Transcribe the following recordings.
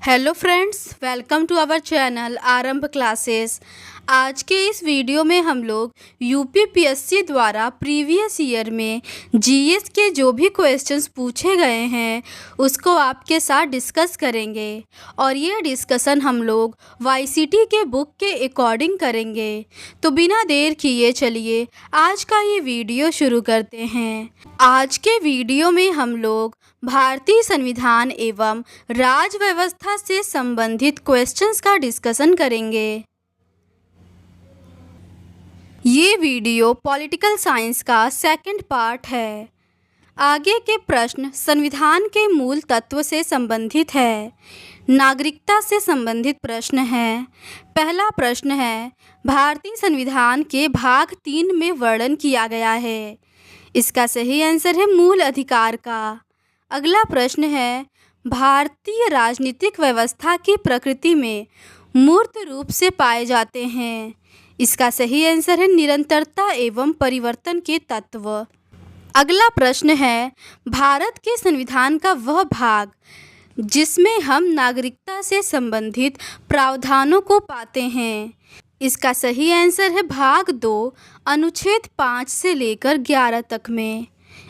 Hello friends, welcome to our channel Aarambh classes. आज के इस वीडियो में हम लोग यूपीपीएससी द्वारा प्रीवियस ईयर में जीएस के जो भी क्वेश्चंस पूछे गए हैं उसको आपके साथ डिस्कस करेंगे और ये डिस्कशन हम लोग वाईसीटी के बुक के अकॉर्डिंग करेंगे। तो बिना देर किए चलिए आज का ये वीडियो शुरू करते हैं। आज के वीडियो में हम लोग भारतीय संविधान एवं राज व्यवस्था से संबंधित क्वेश्चंस का डिस्कशन करेंगे। ये वीडियो पॉलिटिकल साइंस का सेकंड पार्ट है। आगे के प्रश्न संविधान के मूल तत्व से संबंधित है। नागरिकता से संबंधित प्रश्न है। पहला प्रश्न है, भारतीय संविधान के भाग 3 में वर्णन किया गया है। इसका सही आंसर है मूल अधिकार का। अगला प्रश्न है, भारतीय राजनीतिक व्यवस्था की प्रकृति में मूर्त रूप से पाए जाते हैं। इसका सही आंसर है निरंतरता एवं परिवर्तन के तत्व। अगला प्रश्न है, भारत के संविधान का वह भाग जिसमें हम नागरिकता से संबंधित प्रावधानों को पाते हैं। इसका सही आंसर है भाग 2 अनुच्छेद 5 से लेकर 11 तक में।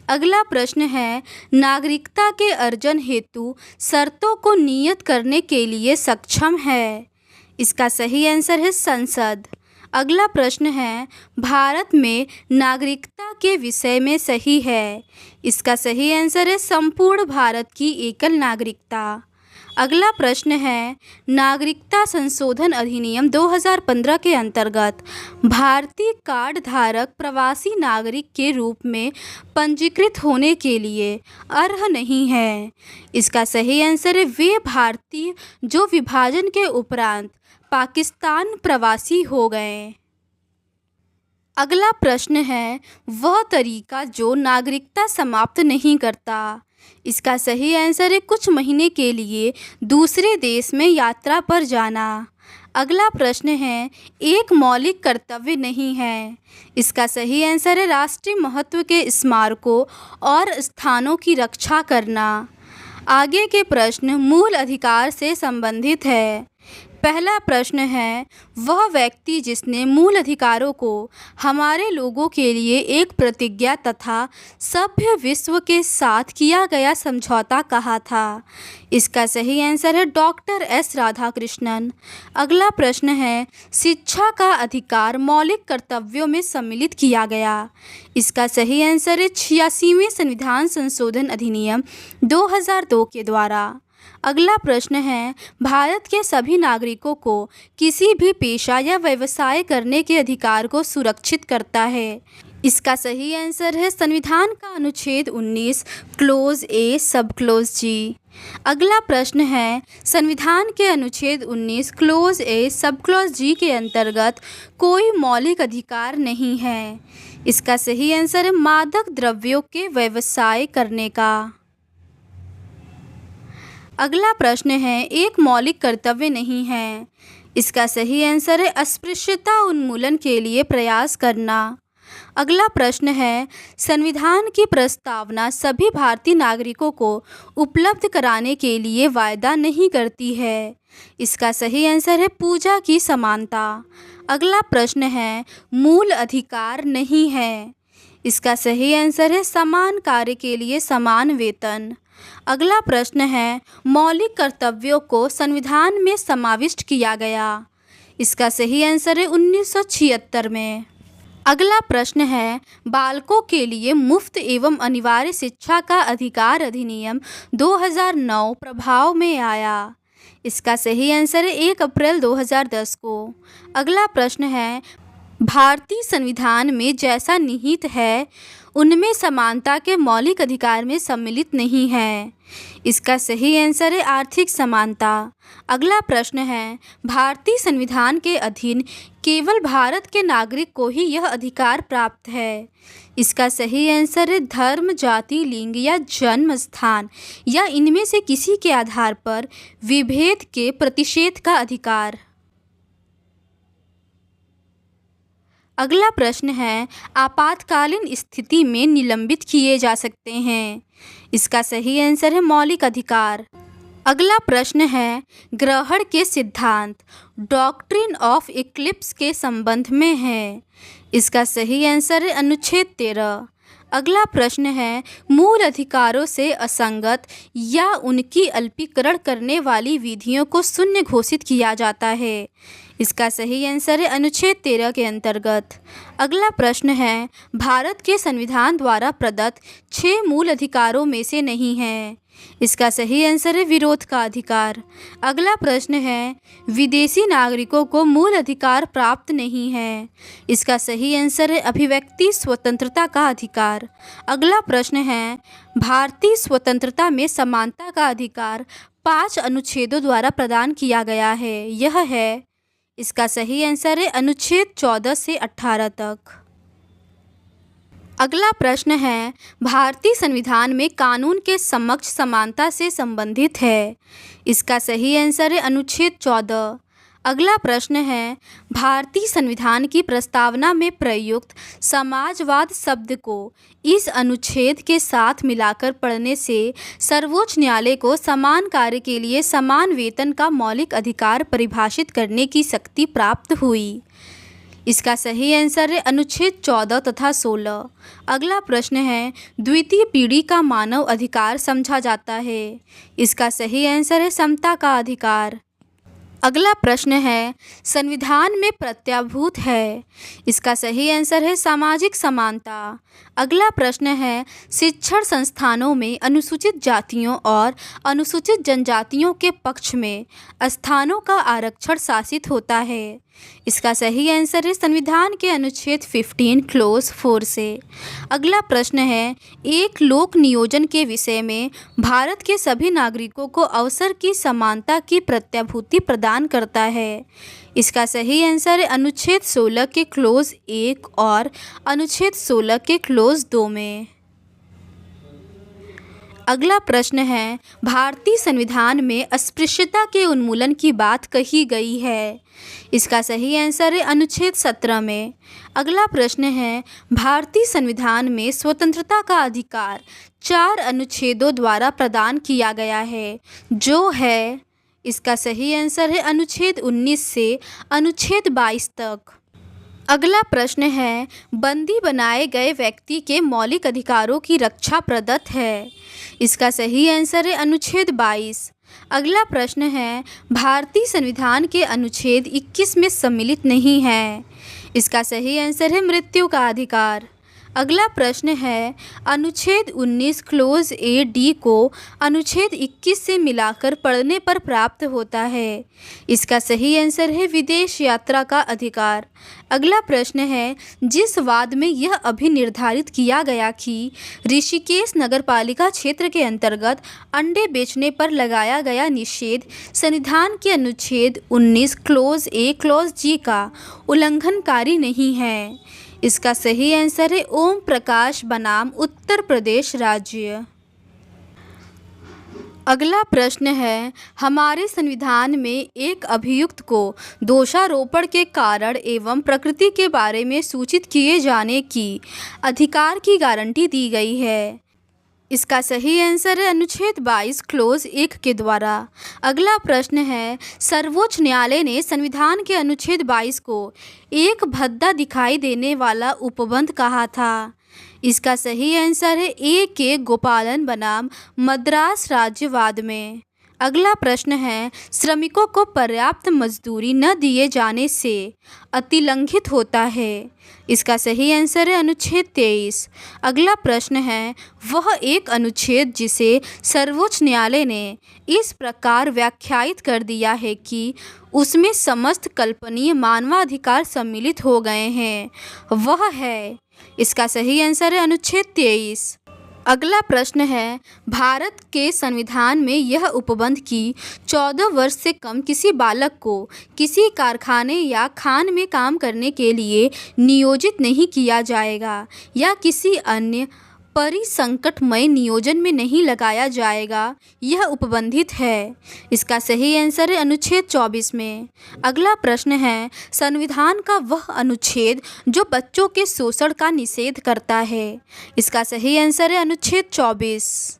अगला प्रश्न है, नागरिकता के अर्जन हेतु शर्तों को नियत करने के लिए सक्षम है। इसका सही आंसर है संसद। अगला प्रश्न है, भारत में नागरिकता के विषय में सही है। इसका सही आंसर है संपूर्ण भारत की एकल नागरिकता। अगला प्रश्न है, नागरिकता संशोधन अधिनियम 2015 के अंतर्गत भारतीय कार्ड धारक प्रवासी नागरिक के रूप में पंजीकृत होने के लिए अर्ह नहीं है। इसका सही आंसर है वे भारतीय जो विभाजन के उपरांत पाकिस्तान प्रवासी हो गए। अगला प्रश्न है, वह तरीका जो नागरिकता समाप्त नहीं करता। इसका सही आंसर है कुछ महीने के लिए दूसरे देश में यात्रा पर जाना। अगला प्रश्न है, एक मौलिक कर्तव्य नहीं है। इसका सही आंसर है राष्ट्रीय महत्व के स्मारकों और स्थानों की रक्षा करना। आगे के प्रश्न मूल अधिकार से संबंधित है। पहला प्रश्न है, वह व्यक्ति जिसने मूल अधिकारों को हमारे लोगों के लिए एक प्रतिज्ञा तथा सभ्य विश्व के साथ किया गया समझौता कहा था। इसका सही आंसर है डॉक्टर एस राधाकृष्णन। अगला प्रश्न है, शिक्षा का अधिकार मौलिक कर्तव्यों में सम्मिलित किया गया। इसका सही आंसर है 86वें संविधान संशोधन अधिनियम 2002 के द्वारा। अगला प्रश्न है, भारत के सभी नागरिकों को किसी भी पेशा या व्यवसाय करने के अधिकार को सुरक्षित करता है। इसका सही आंसर है संविधान का अनुच्छेद 19 क्लोज ए सब क्लोज जी। अगला प्रश्न है, संविधान के अनुच्छेद 19 क्लोज ए सब क्लोज जी के अंतर्गत कोई मौलिक अधिकार नहीं है। इसका सही आंसर है मादक द्रव्यों के व्यवसाय करने का। अगला प्रश्न है, एक मौलिक कर्तव्य नहीं है। इसका सही आंसर है अस्पृश्यता उन्मूलन के लिए प्रयास करना। अगला प्रश्न है, संविधान की प्रस्तावना सभी भारतीय नागरिकों को उपलब्ध कराने के लिए वायदा नहीं करती है। इसका सही आंसर है पूजा की समानता। अगला प्रश्न है, मूल अधिकार नहीं है। इसका सही आंसर है समान कार्य के लिए समान वेतन। अगला प्रश्न है, मौलिक कर्तव्यों को संविधान में समाविष्ट किया गया। इसका सही आंसर है 1976 में। अगला प्रश्न है, बालकों के लिए मुफ्त एवं अनिवार्य शिक्षा का अधिकार अधिनियम 2009 प्रभाव में आया। इसका सही आंसर है 1 अप्रैल 2010 को। अगला प्रश्न है, भारतीय संविधान में जैसा निहित है उनमें समानता के मौलिक अधिकार में सम्मिलित नहीं है। इसका सही आंसर है आर्थिक समानता। अगला प्रश्न है, भारतीय संविधान के अधीन केवल भारत के नागरिक को ही यह अधिकार प्राप्त है। इसका सही आंसर है धर्म, जाति, लिंग या जन्म स्थान या इनमें से किसी के आधार पर विभेद के प्रतिषेध का अधिकार। अगला प्रश्न है, आपातकालीन स्थिति में निलंबित किए जा सकते हैं। इसका सही आंसर है मौलिक अधिकार। अगला प्रश्न है ग्रहण के सिद्धांत डॉक्ट्रिन ऑफ इक्लिप्स के संबंध में है। इसका सही आंसर है अनुच्छेद 13। अगला प्रश्न है मूल अधिकारों से असंगत या उनकी अल्पीकरण करने वाली विधियों को शून्य घोषित किया जाता है। इसका सही आंसर है अनुच्छेद 13 के अंतर्गत। अगला प्रश्न है भारत के संविधान द्वारा प्रदत्त 6 मूल अधिकारों में से नहीं है। इसका सही आंसर है विरोध का अधिकार। अगला प्रश्न है विदेशी नागरिकों को मूल अधिकार प्राप्त नहीं है। इसका सही आंसर है अभिव्यक्ति स्वतंत्रता का अधिकार। अगला प्रश्न है भारतीय स्वतंत्रता में समानता का अधिकार 5 अनुच्छेदों द्वारा प्रदान किया गया है। यह है, इसका सही आंसर है अनुच्छेद 14 से 18 तक। अगला प्रश्न है भारतीय संविधान में कानून के समक्ष समानता से संबंधित है। इसका सही आंसर है अनुच्छेद 14। अगला प्रश्न है भारतीय संविधान की प्रस्तावना में प्रयुक्त समाजवाद शब्द को इस अनुच्छेद के साथ मिलाकर पढ़ने से सर्वोच्च न्यायालय को समान कार्य के लिए समान वेतन का मौलिक अधिकार परिभाषित करने की शक्ति प्राप्त हुई। इसका सही आंसर है अनुच्छेद 14 तथा 16। अगला प्रश्न है द्वितीय पीढ़ी का मानव अधिकार समझा जाता है। इसका सही आंसर है समता का अधिकार। अगला प्रश्न है संविधान में प्रत्याभूत है। इसका सही आंसर है सामाजिक समानता। अगला प्रश्न है शिक्षण संस्थानों में अनुसूचित जातियों और अनुसूचित जनजातियों के पक्ष में स्थानों का आरक्षण शासित होता है। इसका सही आंसर है संविधान के अनुच्छेद 15 क्लोज 4 से। अगला प्रश्न है एक लोक नियोजन के विषय में भारत के सभी नागरिकों को अवसर की समानता की प्रत्याभूति प्रदान करता है। इसका सही आंसर है अनुच्छेद 16 के क्लोज 1 और अनुच्छेद 16 के क्लोज 2 में। अगला प्रश्न है भारतीय संविधान में अस्पृश्यता के उन्मूलन की बात कही गई है। इसका सही आंसर है अनुच्छेद 17 में। अगला प्रश्न है भारतीय संविधान में स्वतंत्रता का अधिकार 4 अनुच्छेदों द्वारा प्रदान किया गया है, जो है, इसका सही आंसर है अनुच्छेद 19 से अनुच्छेद 22 तक। अगला प्रश्न है बंदी बनाए गए व्यक्ति के मौलिक अधिकारों की रक्षा प्रदत्त है। इसका सही आंसर है अनुच्छेद 22। अगला प्रश्न है भारतीय संविधान के अनुच्छेद 21 में सम्मिलित नहीं है। इसका सही आंसर है मृत्यु का अधिकार। अगला प्रश्न है अनुच्छेद 19 क्लोज ए डी को अनुच्छेद 21 से मिलाकर पढ़ने पर प्राप्त होता है। इसका सही आंसर है विदेश यात्रा का अधिकार। अगला प्रश्न है जिस वाद में यह अभी निर्धारित किया गया कि ऋषिकेश नगरपालिका क्षेत्र के अंतर्गत अंडे बेचने पर लगाया गया निषेध संविधान के अनुच्छेद 19 क्लोज ए क्लोज जी का उल्लंघनकारी नहीं है। इसका सही आंसर है ओम प्रकाश बनाम उत्तर प्रदेश राज्य। अगला प्रश्न है हमारे संविधान में एक अभियुक्त को दोषारोपण के कारण एवं प्रकृति के बारे में सूचित किए जाने की अधिकार की गारंटी दी गई है। इसका सही आंसर है अनुच्छेद 22 क्लोज 1 के द्वारा। अगला प्रश्न है सर्वोच्च न्यायालय ने संविधान के अनुच्छेद 22 को एक भद्दा दिखाई देने वाला उपबंध कहा था। इसका सही आंसर है ए के गोपालन बनाम मद्रास राज्यवाद में। अगला प्रश्न है श्रमिकों को पर्याप्त मजदूरी न दिए जाने से अतिलंघित होता है। इसका सही आंसर है अनुच्छेद 23। अगला प्रश्न है वह एक अनुच्छेद जिसे सर्वोच्च न्यायालय ने इस प्रकार व्याख्यायित कर दिया है कि उसमें समस्त कल्पनीय मानवाधिकार सम्मिलित हो गए हैं, वह है, इसका सही आंसर है अनुच्छेद 23। अगला प्रश्न है भारत के संविधान में यह उपबंध कि 14 वर्ष से कम किसी बालक को किसी कारखाने या खान में काम करने के लिए नियोजित नहीं किया जाएगा या किसी अन्य परिसंकटमय नियोजन में नहीं लगाया जाएगा, यह उपबंधित है। इसका सही आंसर है अनुच्छेद 24 में। अगला प्रश्न है संविधान का वह अनुच्छेद जो बच्चों के शोषण का निषेध करता है। इसका सही आंसर है अनुच्छेद 24।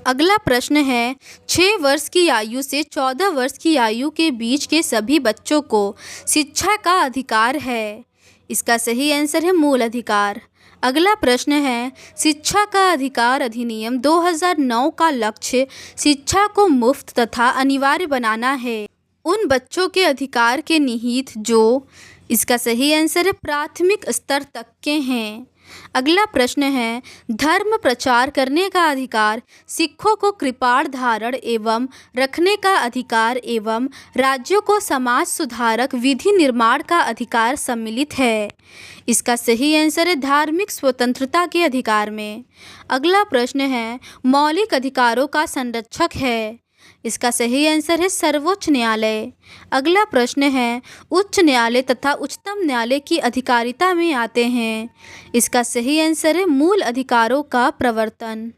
अगला प्रश्न है 6 वर्ष की आयु से 14 वर्ष की आयु के बीच के सभी बच्चों को शिक्षा का अधिकार है। इसका सही आंसर है मूल अधिकार। अगला प्रश्न है शिक्षा का अधिकार अधिनियम 2009 का लक्ष्य शिक्षा को मुफ्त तथा अनिवार्य बनाना है। उन बच्चों के अधिकार के निहित जो, इसका सही आंसर है प्राथमिक स्तर तक के हैं। अगला प्रश्न है धर्म प्रचार करने का अधिकार सिखों को कृपाण धारण एवं रखने का अधिकार एवं राज्यों को समाज सुधारक विधि निर्माण का अधिकार सम्मिलित है। इसका सही आंसर है धार्मिक स्वतंत्रता के अधिकार में। अगला प्रश्न है मौलिक अधिकारों का संरक्षक है। इसका सही आंसर है सर्वोच्च न्यायालय। अगला प्रश्न है उच्च न्यायालय तथा उच्चतम न्यायालय की अधिकारिता में आते हैं। इसका सही आंसर है मूल अधिकारों का प्रवर्तन।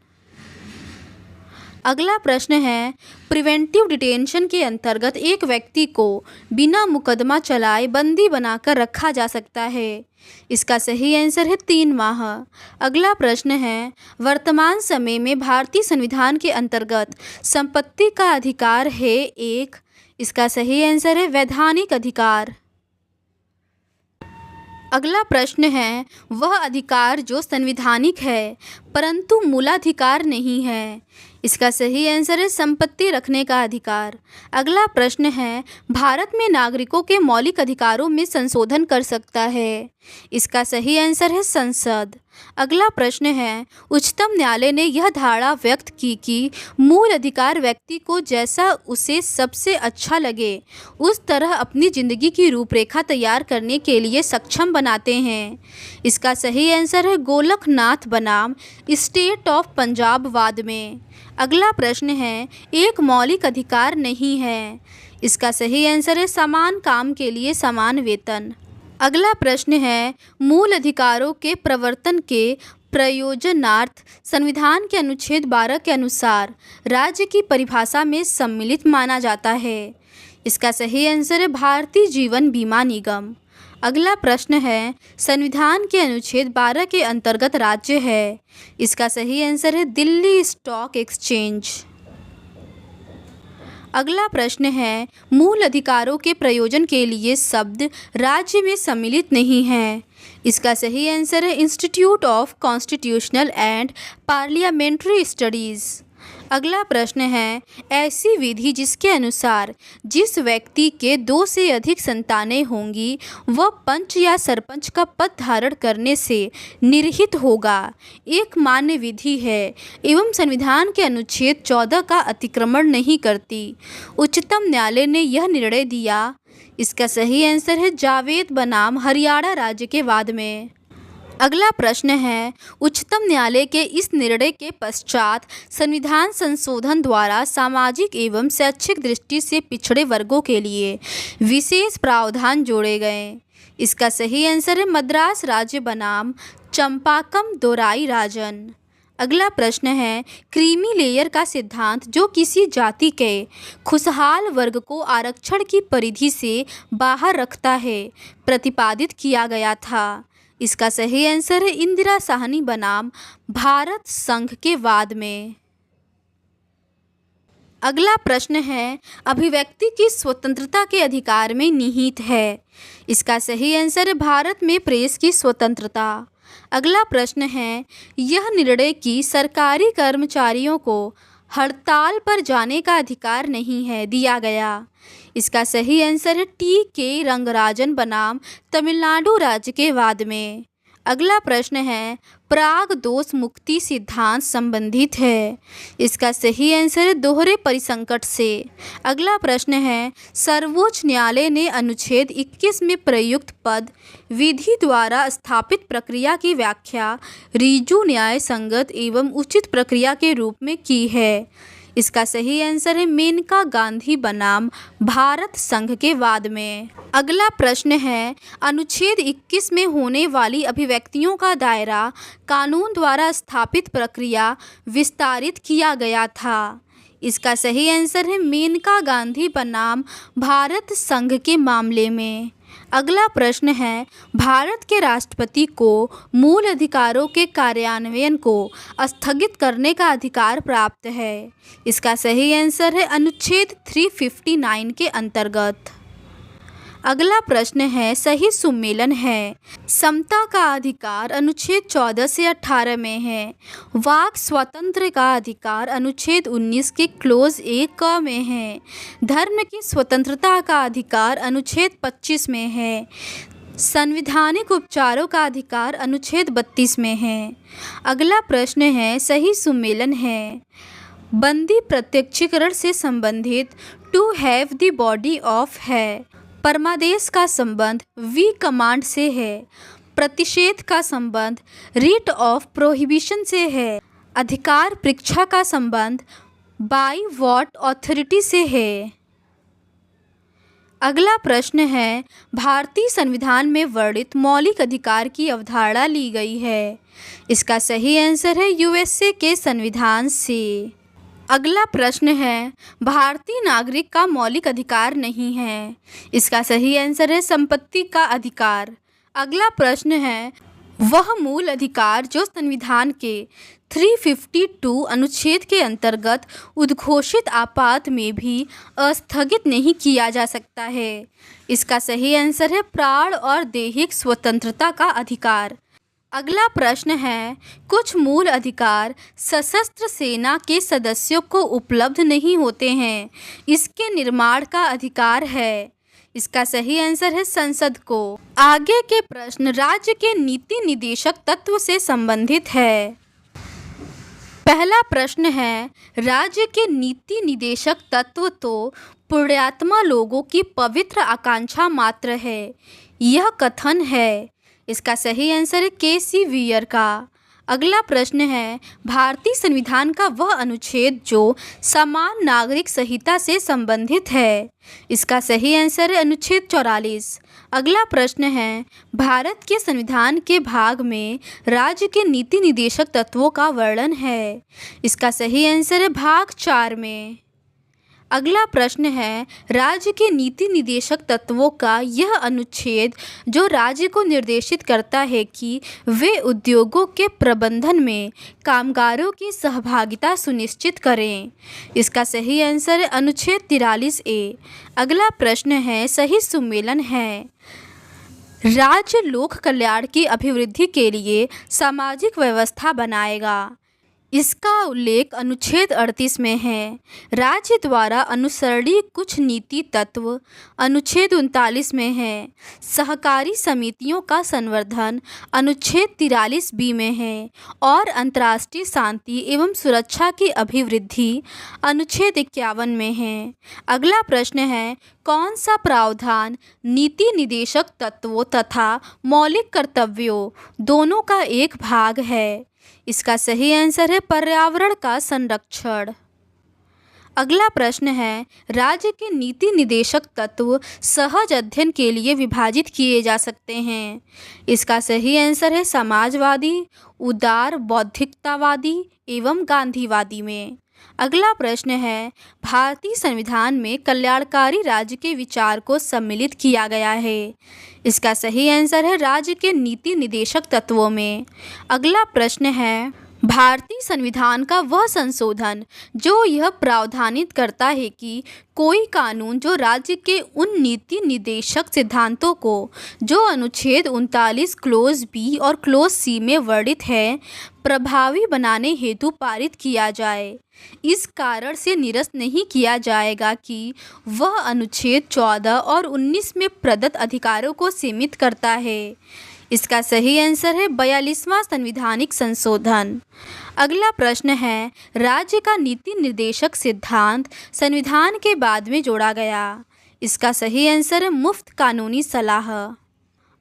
अगला प्रश्न है प्रिवेंटिव डिटेंशन के अंतर्गत एक व्यक्ति को बिना मुकदमा चलाए बंदी बनाकर रखा जा सकता है। इसका सही आंसर है 3 माह। अगला प्रश्न है वर्तमान समय में भारतीय संविधान के अंतर्गत संपत्ति का अधिकार है एक। इसका सही आंसर है वैधानिक अधिकार। अगला प्रश्न है वह अधिकार जो संवैधानिक है परंतु मूलाधिकार नहीं है। इसका सही आंसर है संपत्ति रखने का अधिकार। अगला प्रश्न है भारत में नागरिकों के मौलिक अधिकारों में संशोधन कर सकता है। इसका सही आंसर है संसद। अगला प्रश्न है उच्चतम न्यायालय ने यह धारणा व्यक्त की कि मूल अधिकार व्यक्ति को जैसा उसे सबसे अच्छा लगे उस तरह अपनी ज़िंदगी की रूपरेखा तैयार करने के लिए सक्षम बनाते हैं। इसका सही आंसर है गोलकनाथ बनाम स्टेट ऑफ पंजाब वाद में। अगला प्रश्न है एक मौलिक अधिकार नहीं है। इसका सही आंसर है समान काम के लिए समान वेतन। अगला प्रश्न है मूल अधिकारों के प्रवर्तन के प्रयोजनार्थ संविधान के अनुच्छेद 12 के अनुसार राज्य की परिभाषा में सम्मिलित माना जाता है। इसका सही आंसर है भारतीय जीवन बीमा निगम। अगला प्रश्न है संविधान के अनुच्छेद 12 के अंतर्गत राज्य है। इसका सही आंसर है दिल्ली स्टॉक एक्सचेंज। अगला प्रश्न है मूल अधिकारों के प्रयोजन के लिए शब्द राज्य में सम्मिलित नहीं है। इसका सही आंसर है institute of constitutional and parliamentary studies. अगला प्रश्न है ऐसी विधि जिसके अनुसार जिस व्यक्ति के 2 से अधिक संतानें होंगी वह पंच या सरपंच का पद धारण करने से निर्हित होगा एक मान्य विधि है एवं संविधान के अनुच्छेद 14 का अतिक्रमण नहीं करती। उच्चतम न्यायालय ने यह निर्णय दिया। इसका सही आंसर है जावेद बनाम हरियाणा राज्य के वाद में। अगला प्रश्न है उच्चतम न्यायालय के इस निर्णय के पश्चात संविधान संशोधन द्वारा सामाजिक एवं शैक्षिक दृष्टि से पिछड़े वर्गों के लिए विशेष प्रावधान जोड़े गए। इसका सही आंसर है मद्रास राज्य बनाम चंपाकम दोराई राजन। अगला प्रश्न है क्रीमी लेयर का सिद्धांत जो किसी जाति के खुशहाल वर्ग को आरक्षण की परिधि से बाहर रखता है प्रतिपादित किया गया था। इसका सही आंसर है इंदिरा साहनी बनाम भारत संघ के वाद में। अगला प्रश्न है अभिव्यक्ति की स्वतंत्रता के अधिकार में निहित है। इसका सही आंसर है भारत में प्रेस की स्वतंत्रता। अगला प्रश्न है यह निर्णय कि सरकारी कर्मचारियों को हड़ताल पर जाने का अधिकार नहीं है दिया गया। इसका सही आंसर है टी.के. रंगराजन बनाम तमिलनाडु राज्य के वाद में। अगला प्रश्न है प्राग दोष मुक्ति सिद्धांत संबंधित है। इसका सही आंसर है दोहरे परिसंकट से। अगला प्रश्न है सर्वोच्च न्यायालय ने अनुच्छेद 21 में प्रयुक्त पद विधि द्वारा स्थापित प्रक्रिया की व्याख्या ऋजु न्याय संगत एवं उचित प्रक्रिया के रूप में की है। इसका सही आंसर है मेनका गांधी बनाम भारत संघ के वाद में। अगला प्रश्न है अनुच्छेद 21 में होने वाली अभिव्यक्तियों का दायरा कानून द्वारा स्थापित प्रक्रिया विस्तारित किया गया था। इसका सही आंसर है मेनका गांधी बनाम भारत संघ के मामले में। अगला प्रश्न है, भारत के राष्ट्रपति को मूल अधिकारों के कार्यान्वयन को स्थगित करने का अधिकार प्राप्त है। इसका सही आंसर है अनुच्छेद 359 के अंतर्गत। अगला प्रश्न है, सही सुमेलन है। समता का अधिकार अनुच्छेद 14 से 18 में है। वाक स्वतंत्र का अधिकार अनुच्छेद 19 के क्लोज 1 क में है। धर्म की स्वतंत्रता का अधिकार अनुच्छेद 25 में है। संवैधानिक उपचारों का अधिकार अनुच्छेद 32 में है। अगला प्रश्न है, सही सुमेलन है। बंदी प्रत्यक्षीकरण से संबंधित to have the body of है। परमादेश का संबंध वी कमांड से है। प्रतिषेध का संबंध रीट ऑफ प्रोहिबिशन से है। अधिकार परीक्षा का संबंध बाय व्हाट अथॉरिटी से है। अगला प्रश्न है, भारतीय संविधान में वर्णित मौलिक अधिकार की अवधारणा ली गई है। इसका सही आंसर है यूएसए के संविधान से। अगला प्रश्न है, भारतीय नागरिक का मौलिक अधिकार नहीं है। इसका सही आंसर है संपत्ति का अधिकार। अगला प्रश्न है, वह मूल अधिकार जो संविधान के 352 अनुच्छेद के अंतर्गत उद्घोषित आपात में भी स्थगित नहीं किया जा सकता है। इसका सही आंसर है प्राण और दैहिक स्वतंत्रता का अधिकार। अगला प्रश्न है, कुछ मूल अधिकार सशस्त्र सेना के सदस्यों को उपलब्ध नहीं होते हैं। इसके निर्माण का अधिकार है। इसका सही आंसर है संसद को। आगे के प्रश्न राज्य के नीति निदेशक तत्व से संबंधित है। पहला प्रश्न है, राज्य के नीति निदेशक तत्व तो पुण्यात्मा लोगों की पवित्र आकांक्षा मात्र है। यह कथन है। इसका सही आंसर है केसी वियर का। अगला प्रश्न है, भारतीय संविधान का वह अनुच्छेद जो समान नागरिक संहिता से संबंधित है। इसका सही आंसर है अनुच्छेद 44। अगला प्रश्न है, भारत के संविधान के भाग में राज्य के नीति निदेशक तत्वों का वर्णन है। इसका सही आंसर है भाग 4 में। अगला प्रश्न है, राज्य के नीति निदेशक तत्वों का यह अनुच्छेद जो राज्य को निर्देशित करता है कि वे उद्योगों के प्रबंधन में कामगारों की सहभागिता सुनिश्चित करें। इसका सही आंसर है अनुच्छेद 43A। अगला प्रश्न है, सही सुमेलन है। राज्य लोक कल्याण की अभिवृद्धि के लिए सामाजिक व्यवस्था बनाएगा। इसका उल्लेख अनुच्छेद 38 में है। राज्य द्वारा अनुसरणीय कुछ नीति तत्व अनुच्छेद 39 में है। सहकारी समितियों का संवर्धन अनुच्छेद 43B में है और अंतर्राष्ट्रीय शांति एवं सुरक्षा की अभिवृद्धि अनुच्छेद 51 में है। अगला प्रश्न है, कौन सा प्रावधान नीति निदेशक तत्वों तथा मौलिक कर्तव्यों दोनों का एक भाग है। इसका सही आंसर है पर्यावरण का संरक्षण। अगला प्रश्न है, राज्य के नीति निदेशक तत्व सहज अध्ययन के लिए विभाजित किए जा सकते हैं। इसका सही आंसर है समाजवादी, उदार बौद्धिकतावादी एवं गांधीवादी में। अगला प्रश्न है, भारतीय संविधान में कल्याणकारी राज्य के विचार को सम्मिलित किया गया है। इसका सही आंसर है राज्य के नीति निदेशक तत्वों में। अगला प्रश्न है, भारतीय संविधान का वह संशोधन जो यह प्रावधानित करता है कि कोई कानून जो राज्य के उन नीति निदेशक सिद्धांतों को जो अनुच्छेद 39 क्लोज बी और क्लोज सी में वर्णित है प्रभावी बनाने हेतु पारित किया जाए। इस कारण से निरस्त नहीं किया जाएगा कि वह अनुच्छेद 14 और 19 में प्रदत्त अधिकारों को सीमित करता है। इसका सही आंसर है 42वां संवैधानिक संशोधन। अगला प्रश्न है, राज्य का नीति निर्देशक सिद्धांत संविधान के बाद में जोड़ा गया। इसका सही आंसर है मुफ्त कानूनी सलाह।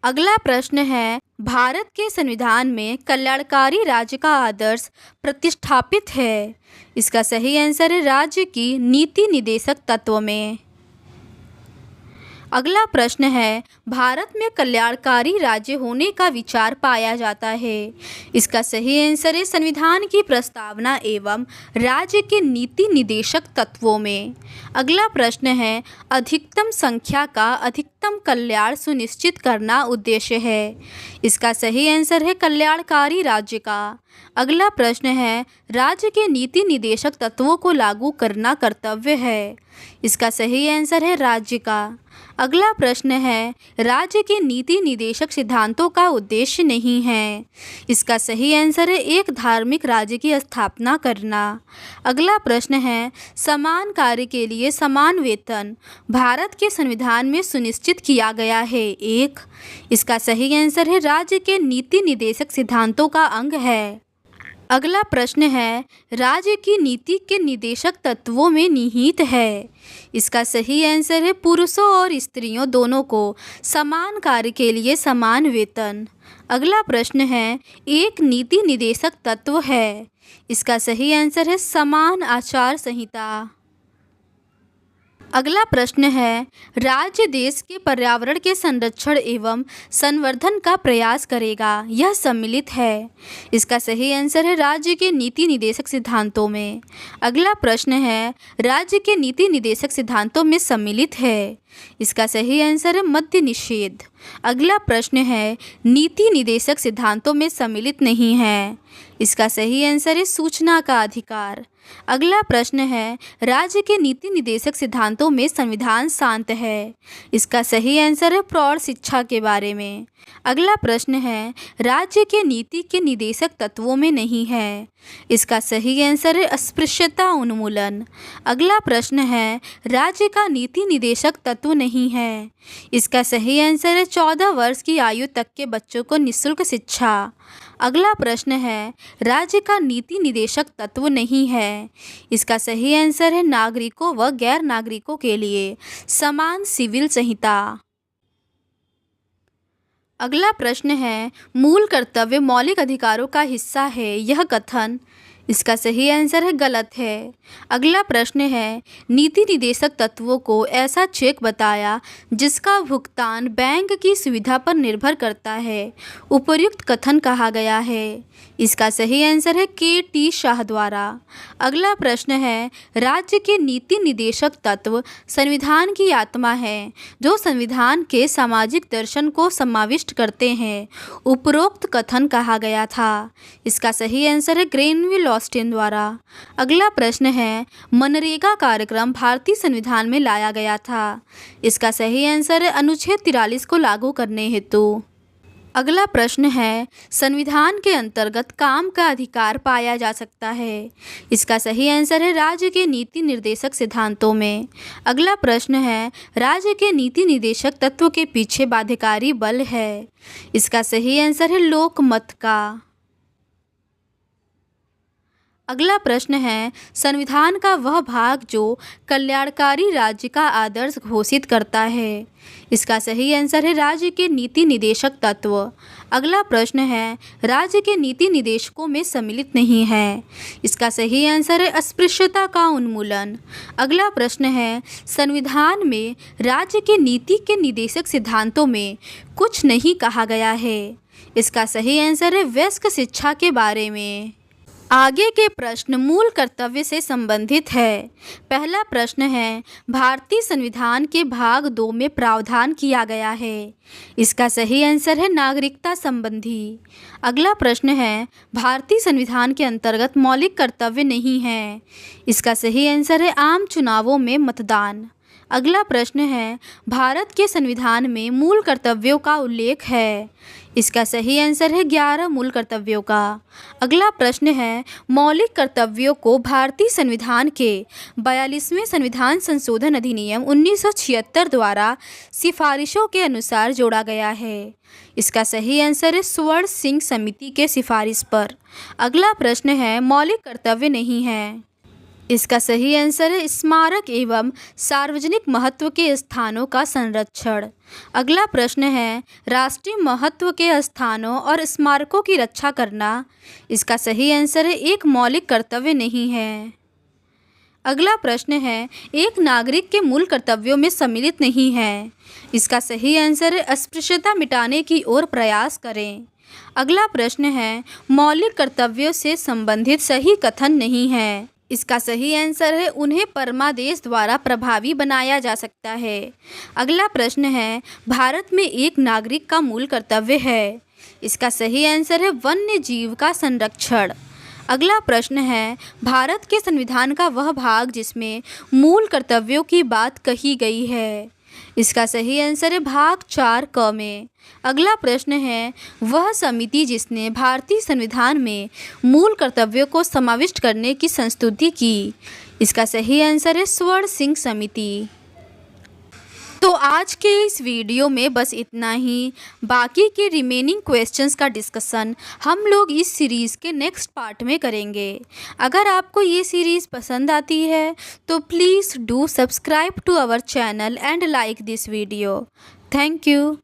अगला प्रश्न है, भारत के संविधान में कल्याणकारी राज्य का आदर्श प्रतिष्ठापित है। इसका सही आंसर है राज्य की नीति निदेशक तत्व में। अगला प्रश्न है, भारत में कल्याणकारी राज्य होने का विचार पाया जाता है। इसका सही आंसर है संविधान की प्रस्तावना एवं राज्य के नीति निदेशक तत्वों में। अगला प्रश्न है, अधिकतम संख्या का अधिकतम कल्याण सुनिश्चित करना उद्देश्य है। इसका सही आंसर है कल्याणकारी राज्य का। अगला प्रश्न है, राज्य के नीति निदेशक तत्वों को लागू करना कर्तव्य है। इसका सही आंसर है राज्य का। अगला प्रश्न है, राज्य के नीति निदेशक सिद्धांतों का उद्देश्य नहीं है। इसका सही आंसर है एक धार्मिक राज्य की स्थापना करना। अगला प्रश्न है, समान कार्य के लिए समान वेतन भारत के संविधान में सुनिश्चित किया गया है। एक। इसका सही आंसर है राज्य के नीति निदेशक सिद्धांतों का अंग है। अगला प्रश्न है, राज्य की नीति के निदेशक तत्वों में निहित है। इसका सही आंसर है पुरुषों और स्त्रियों दोनों को समान कार्य के लिए समान वेतन। अगला प्रश्न है, एक नीति निदेशक तत्व है। इसका सही आंसर है समान आचार संहिता। अगला प्रश्न है, राज्य देश के पर्यावरण के संरक्षण एवं संवर्धन का प्रयास करेगा, यह सम्मिलित है। इसका सही आंसर है राज्य के नीति निदेशक सिद्धांतों में। अगला प्रश्न है, राज्य के नीति निदेशक सिद्धांतों में सम्मिलित है। इसका सही आंसर है मद्य निषेध। अगला प्रश्न है, नीति निदेशक सिद्धांतों में सम्मिलित नहीं है। इसका सही आंसर है सूचना का अधिकार। अगला प्रश्न है, राज्य के नीति निदेशक सिद्धांतों में संविधान शांत है। इसका सही आंसर है प्रौढ़ शिक्षा के बारे में। अगला प्रश्न है, राज्य के नीति के निदेशक तत्वों में नहीं है। इसका सही आंसर है अस्पृश्यता उन्मूलन। अगला प्रश्न है, राज्य का नीति निदेशक तत्व नहीं है। इसका सही आंसर है 14 वर्ष की आयु तक के बच्चों को निःशुल्क शिक्षा। अगला प्रश्न है, राज्य का नीति निदेशक तत्व नहीं है। इसका सही आंसर है नागरिकों व गैर नागरिकों के लिए समान सिविल संहिता। अगला प्रश्न है, मूल कर्तव्य मौलिक अधिकारों का हिस्सा है, यह कथन। इसका सही आंसर है गलत है। अगला प्रश्न है, नीति निदेशक तत्वों को ऐसा चेक बताया जिसका भुगतान बैंक की सुविधा पर निर्भर करता है, उपर्युक्त कथन कहा गया है। इसका सही आंसर है के.टी. शाह द्वारा। अगला प्रश्न है, राज्य के नीति निदेशक तत्व संविधान की आत्मा है जो संविधान के सामाजिक दर्शन को समाविष्ट करते हैं, उपरोक्त कथन कहा गया था। इसका सही आंसर है ग्रेनविल ऑस्टिन द्वारा। अगला प्रश्न है, मनरेगा कार्यक्रम भारतीय संविधान में लाया गया था। इसका सही आंसर है अनुच्छेद 43 को लागू करने हेतु। अगला प्रश्न है, संविधान के अंतर्गत काम का अधिकार पाया जा सकता है। इसका सही आंसर है राज्य के नीति निर्देशक सिद्धांतों में। अगला प्रश्न है, राज्य के नीति निदेशक तत्व के पीछे बाध्यकारी बल है। इसका सही आंसर है लोकमत का। अगला प्रश्न है, संविधान का वह भाग जो कल्याणकारी राज्य का आदर्श घोषित करता है। इसका सही आंसर है राज्य के नीति निदेशक तत्व। अगला प्रश्न है, राज्य के नीति निदेशकों में सम्मिलित नहीं है। इसका सही आंसर है अस्पृश्यता का उन्मूलन। अगला प्रश्न है, संविधान में राज्य के नीति के निदेशक सिद्धांतों में कुछ नहीं कहा गया है। इसका सही आंसर है वयस्क शिक्षा के बारे में। आगे के प्रश्न मूल कर्तव्य से संबंधित है। पहला प्रश्न है, भारतीय संविधान के भाग 2 में प्रावधान किया गया है। इसका सही आंसर है नागरिकता संबंधी। अगला प्रश्न है, भारतीय संविधान के अंतर्गत मौलिक कर्तव्य नहीं है। इसका सही आंसर है आम चुनावों में मतदान। अगला प्रश्न है, भारत के संविधान में मूल कर्तव्यों का उल्लेख है। इसका सही आंसर है 11 मूल कर्तव्यों का। अगला प्रश्न है, मौलिक कर्तव्यों को भारतीय संविधान के 42वें संविधान संशोधन अधिनियम 1976 द्वारा सिफारिशों के अनुसार जोड़ा गया है। इसका सही आंसर है स्वर्ण सिंह समिति के सिफारिश पर। अगला प्रश्न है, मौलिक कर्तव्य नहीं है। इसका सही आंसर है स्मारक एवं सार्वजनिक महत्व के स्थानों का संरक्षण। अगला प्रश्न है, राष्ट्रीय महत्व के स्थानों और स्मारकों की रक्षा करना। इसका सही आंसर है एक मौलिक कर्तव्य नहीं है। अगला प्रश्न है, एक नागरिक के मूल कर्तव्यों में सम्मिलित नहीं है। इसका सही आंसर है, अस्पृश्यता मिटाने की ओर प्रयास करें। अगला प्रश्न है, मौलिक कर्तव्यों से संबंधित सही कथन नहीं है। इसका सही आंसर है, उन्हें परमादेश द्वारा प्रभावी बनाया जा सकता है। अगला प्रश्न है, भारत में एक नागरिक का मूल कर्तव्य है। इसका सही आंसर है, वन्य जीव का संरक्षण। अगला प्रश्न है, भारत के संविधान का वह भाग जिसमें मूल कर्तव्यों की बात कही गई है। इसका सही आंसर है, भाग 4 क में। अगला प्रश्न है, वह समिति जिसने भारतीय संविधान में मूल कर्तव्यों को समाविष्ट करने की संस्तुति की। इसका सही आंसर है, स्वर्ण सिंह समिति। तो आज के इस वीडियो में बस इतना ही। बाकी के रिमेनिंग क्वेश्चंस का डिस्कशन हम लोग इस सीरीज़ के नेक्स्ट पार्ट में करेंगे। अगर आपको ये सीरीज़ पसंद आती है तो please do subscribe to our channel and like this video. Thank you.